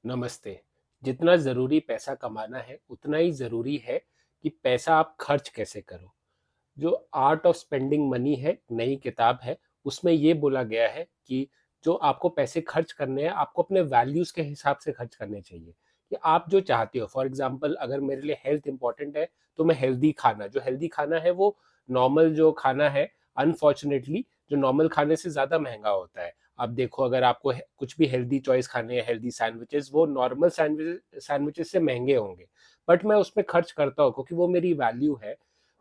नमस्ते। जितना ज़रूरी पैसा कमाना है, उतना ही ज़रूरी है कि पैसा आप खर्च कैसे करो। जो आर्ट ऑफ स्पेंडिंग मनी है, नई किताब है, उसमें ये बोला गया है कि जो आपको पैसे खर्च करने हैं, आपको अपने वैल्यूज़ के हिसाब से खर्च करने चाहिए। कि आप जो चाहते हो, फॉर एग्ज़ाम्पल अगर मेरे लिए हेल्थ इम्पोर्टेंट है, तो मैं हेल्दी खाना है वो नॉर्मल जो खाना है, अनफॉर्च्युनेटली जो नॉर्मल खाने से ज़्यादा महँगा होता है। आप देखो, अगर आपको कुछ भी हेल्दी चॉइस खाने हैं, हेल्दी सैंडविचेस, वो नॉर्मल सैंडविचेस से महंगे होंगे, बट मैं उसमें खर्च करता हूँ क्योंकि वो मेरी वैल्यू है,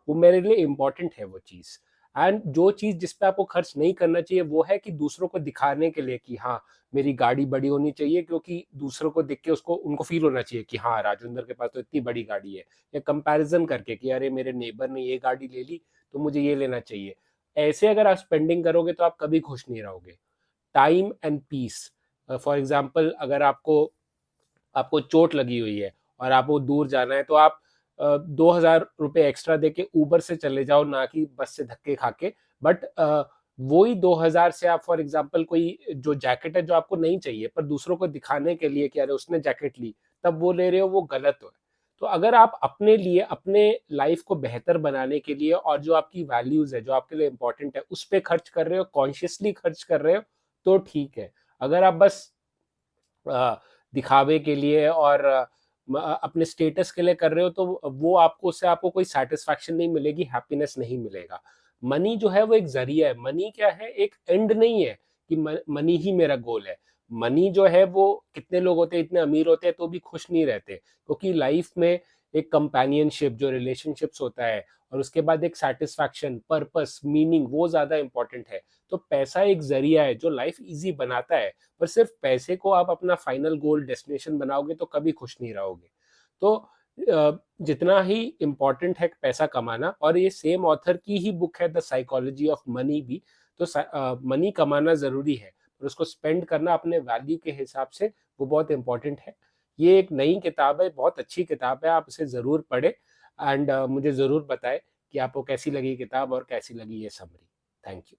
वो मेरे लिए इंपॉर्टेंट है वो चीज़। एंड जो चीज़ जिस पे आपको खर्च नहीं करना चाहिए वो है कि दूसरों को दिखाने के लिए कि हाँ, मेरी गाड़ी बड़ी होनी चाहिए, क्योंकि दूसरों को देख के उसको उनको फील होना चाहिए कि हाँ, राजेंद्र के पास तो इतनी बड़ी गाड़ी है। या कंपैरिजन करके कि अरे मेरे नेबर ने ये गाड़ी ले ली, तो मुझे ये लेना चाहिए। ऐसे अगर आप स्पेंडिंग करोगे तो आप कभी खुश नहीं रहोगे। Time and peace, for example अगर आपको आपको चोट लगी हुई है और आपको दूर जाना है, तो आप 2,000 रुपये एक्स्ट्रा दे के ऊबर से चले जाओ, ना कि बस से धक्के खा के। बट वही 2,000 से आप फॉर एग्जांपल कोई जो जैकेट है जो आपको नहीं चाहिए, पर दूसरों को दिखाने के लिए कि अरे उसने जैकेट ली, तब वो ले रहे हो, वो गलत है। तो अगर आप अपने लिए, अपने लाइफ को बेहतर बनाने के लिए, और जो आपकी वैल्यूज है, जो आपके लिए इंपॉर्टेंट है, उस पे खर्च कर रहे हो, कॉन्शियसली खर्च कर रहे हो, तो ठीक है। अगर आप बस दिखावे के लिए और अपने स्टेटस के लिए कर रहे हो, तो वो आपको, उससे आपको कोई सेटिस्फैक्शन नहीं मिलेगी, हैप्पीनेस नहीं मिलेगा। मनी जो है वो एक जरिया है। मनी क्या है, एक एंड नहीं है कि मनी ही मेरा गोल है। मनी जो है वो, कितने लोग होते हैं इतने अमीर होते हैं तो भी खुश नहीं रहते, क्योंकि लाइफ में एक कंपेनियनशिप, जो रिलेशनशिप्स होता है, और उसके बाद एक सेटिस्फैक्शन, पर्पस, मीनिंग, वो ज्यादा इंपॉर्टेंट है। तो पैसा एक जरिया है जो लाइफ इजी बनाता है, पर सिर्फ पैसे को आप अपना फाइनल गोल, डेस्टिनेशन बनाओगे तो कभी खुश नहीं रहोगे। तो जितना ही इम्पोर्टेंट है पैसा कमाना, और ये सेम ऑथर की ही बुक है द साइकोलॉजी ऑफ मनी भी, तो मनी कमाना ज़रूरी है, पर उसको स्पेंड करना अपने वैल्यू के हिसाब से, वो बहुत इंपॉर्टेंट है। ये एक नई किताब है, बहुत अच्छी किताब है, आप इसे ज़रूर पढ़ें। एंड मुझे ज़रूर बताएं कि आपको कैसी लगी किताब और कैसी लगी ये समरी। Thank you.